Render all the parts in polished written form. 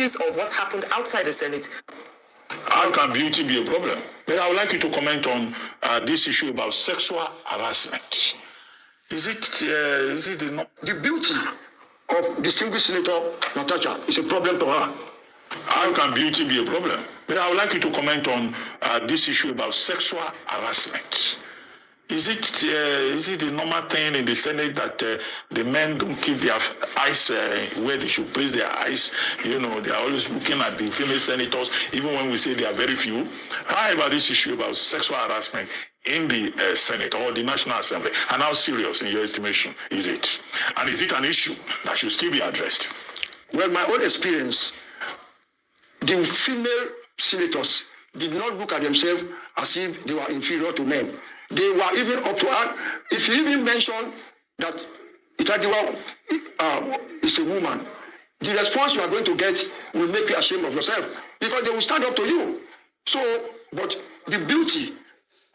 of what happened outside the Senate. How can beauty be a problem? Then I would like you to comment on this issue about sexual harassment. Is it the beauty of distinguished Senator Natasha is a problem to her? How can beauty be a problem? Then I would like you to comment on this issue about sexual harassment. Is it the normal thing in the Senate that the men don't keep their eyes where they should place their eyes? You know, they are always looking at the female senators, even when we say they are very few. How about this issue about sexual harassment in the Senate or the National Assembly? And how serious, in your estimation, is it? And is it an issue that should still be addressed? Well, my own experience, the female senators did not look at themselves as if they were inferior to men. They were even up to act. If you even mention that Itagiwa is a woman, the response you are going to get will make you ashamed of yourself because they will stand up to you. So, but the beauty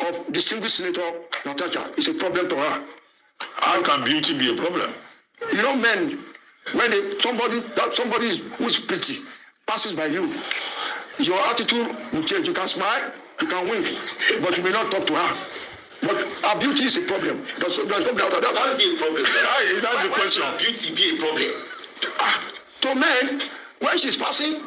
of distinguished Senator Natasha is a problem to her. How can beauty be a problem? You know, men, when somebody who is pretty passes by you, your attitude will change. You can smile, you can wink, but you may not talk to her. But our beauty is a problem. There's no doubt about that. That's a problem. That's the question. Why beauty be a problem? To men, when she's passing,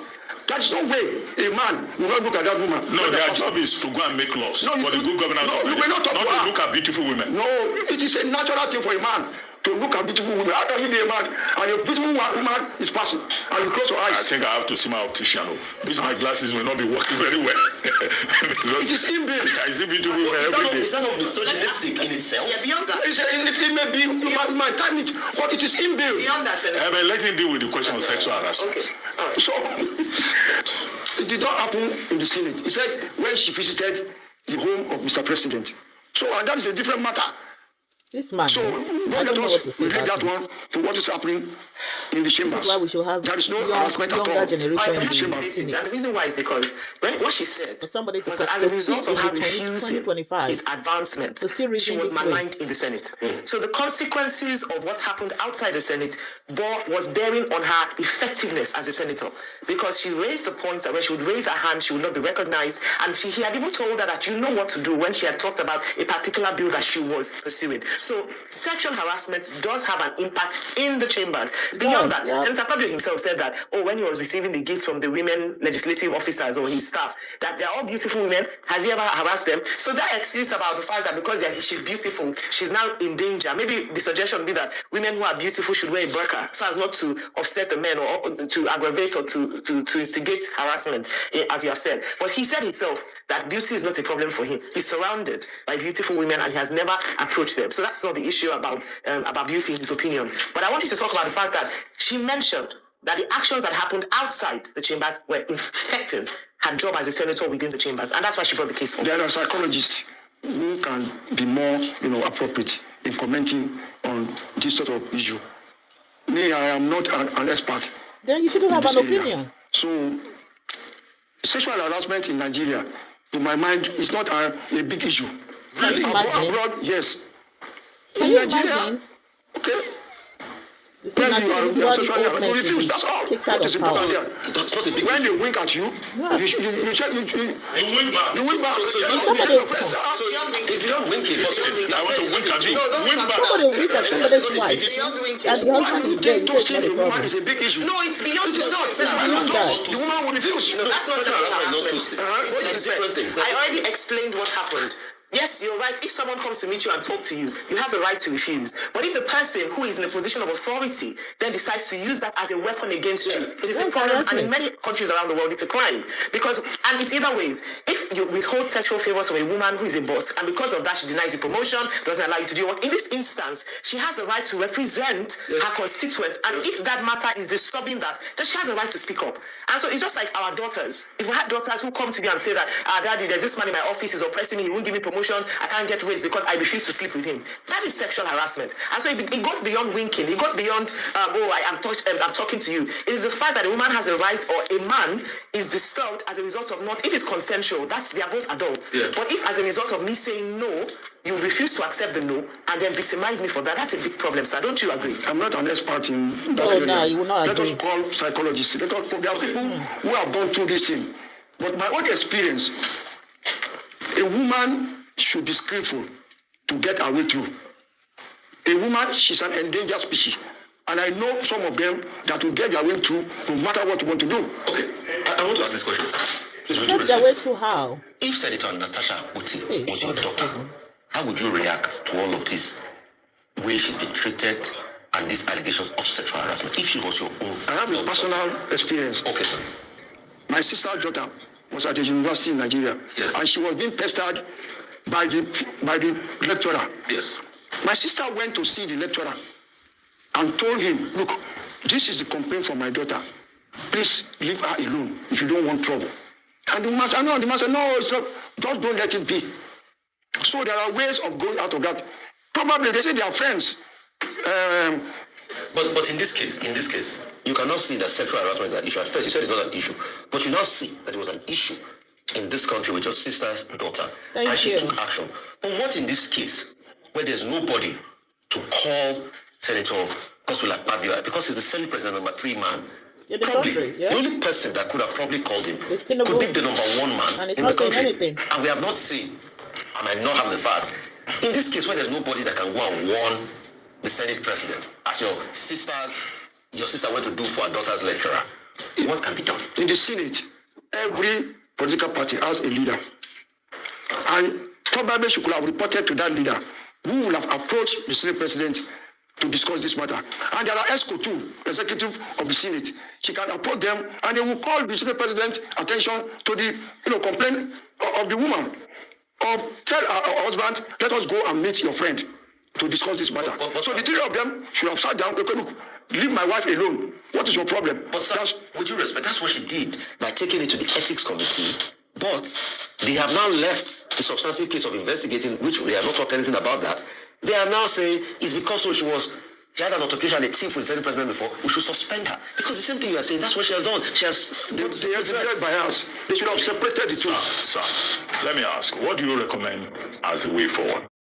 there's no way a man will not look at that woman. No, their job is to go and make laws for the good governance of you may not talk not to look at beautiful women. No, it is a natural thing for a man to look at beautiful women. How can you be a man and a beautiful woman is passing and you close your eyes? I think I have to see my optician. These my glasses may not be working very well. It is inbuilt. I see beautiful women every day. Is that not misogynistic in itself? Yeah, beyond that. It may be, you might time it, but it is inbuilt. Beyond that, Senator. Let him deal with the question of sexual harassment. Okay. So, it did not happen in the Senate. He said when she visited the home of Mr. President. So, and that is a different matter. This man, so let us relate that one to what is happening in the chambers. This is why we should have there is no harassment at all in the chambers. And the reason why is because what she said was that as a result of her refusing 2025, his advancement, she was maligned in the Senate. So the consequences of what happened outside the Senate was bearing on her effectiveness as a senator, because she raised the point that when she would raise her hand, she would not be recognized, and he had even told her that you know what to do when she had talked about a particular bill that she was pursuing. So sexual harassment does have an impact in the chambers. Beyond that, Senator Pablo himself said that, when he was receiving the gifts from the women legislative officers or his staff, that they're all beautiful women. Has he ever harassed them? So that excuse about the fact that because she's beautiful, she's now in danger. Maybe the suggestion would be that women who are beautiful should wear a burqa so as not to upset the men or to aggravate or to instigate harassment, as you have said. But he said himself that beauty is not a problem for him. He's surrounded by beautiful women and he has never approached them. So that's not the issue about beauty in his opinion. But I want you to talk about the fact that she mentioned that the actions that happened outside the chambers were infecting her job as a senator within the chambers. And that's why she brought the case forward. There are psychologists who can be more, appropriate in commenting on this sort of issue. Me, I am not an expert. Then you shouldn't have an opinion. So, sexual harassment in Nigeria, to my mind, is not a big issue. Can you imagine? Abroad, yes. Can you imagine? Okay. You see, When you are sexually harassed, you refuse. That's all. Kicked out What is of power. important there? That's not a big When they wink at you, you wink back. You wink back. So it's beyond winking. I want to wink at you. Wink back. Somebody will wink at somebody's wife, and the husband is there. You say it's not a problem. It's a big issue. No, it's beyond It is not. The woman will refuse. No, that's not sexual harassment. It's a different thing. I already explained what happened. Yes, you're right. If someone comes to meet you and talk to you, you have the right to refuse. But if the person who is in a position of authority then decides to use that as a weapon against you, it is a problem. And in many countries around the world, it's a crime. And it's either ways. If you withhold sexual favors from a woman who is a boss, and because of that she denies you promotion, doesn't allow you to do work, in this instance, she has the right to represent her constituents. And if that matter is disturbing that, then she has a right to speak up. And so it's just like our daughters. If we had daughters who come to you and say that, Daddy, there's this man in my office, he's oppressing me, he won't give me promotion, I can't get raised because I refuse to sleep with him. That is sexual harassment. And so it goes beyond winking. It goes beyond, I'm talking to you. It is the fact that a woman has a right or a man is disturbed as a result of not, if it's consensual, they are both adults. Yeah. But if as a result of me saying no, you refuse to accept the no and then victimize me for that. That's a big problem, sir. Don't you agree? I'm not an expert in that area. No, you will not Let agree. us call psychologists. There are people who have gone through this thing. But my own experience, a woman should be skillful to get her way through. A woman, she's an endangered species. And I know some of them that will get their way through no matter what you want to do. Okay, I want to ask this question, sir. Please, with due Get their way respect. through how? If Senator Natasha Uti was your daughter, how would you react to all of this way she's been treated and these allegations of sexual harassment? If she was your own, I have a personal experience. Okay, sir. My sister's daughter was at a university in Nigeria. Yes. And she was being pestered by the lecturer. Yes. My sister went to see the lecturer and told him, look, this is the complaint from my daughter. Please leave her alone if you don't want trouble. And the man said, no, it's not. Just don't let it be. So there are ways of going out of that. Probably they say they are friends. But in this case, you cannot see that sexual harassment is an issue. At first, you said it's not an issue, but you now see that it was an issue in this country with your sister's daughter, Thank she you. took action. But what in this case, where there's nobody to call Senator Godswill Akpabio, because he's the Senate President number 3 man, In the probably country, yeah. the only person that could have probably called him It's Tinubu. could be the number 1 man And it's in not the saying country. anything. And we have not seen, I might not have the facts. In this case, where there's nobody that can go and warn the Senate President, as your sister went to do for her daughter's lecturer, what can be done? In the Senate, every political party has a leader. And probably she could have reported to that leader who will have approached the Senate President to discuss this matter. And there are ESCO too, executive of the Senate. She can approach them and they will call the Senate President attention to the complaint of the woman. Or tell her husband, let us go and meet your friend to discuss this matter. But so the 3 of them should have sat down. Okay, look, leave my wife alone. What is your problem? But sir, with due respect, that's what she did by taking it to the ethics committee. But they have now left the substantive case of investigating, which they have not talked anything about that. They are now saying it's because she had an altercation and a thief with the Senate President before, we should suspend her. Because the same thing you are saying, that's what she has done. She has... They executed by us. They should have separated the two. Sir, let me ask, what do you recommend as a way forward?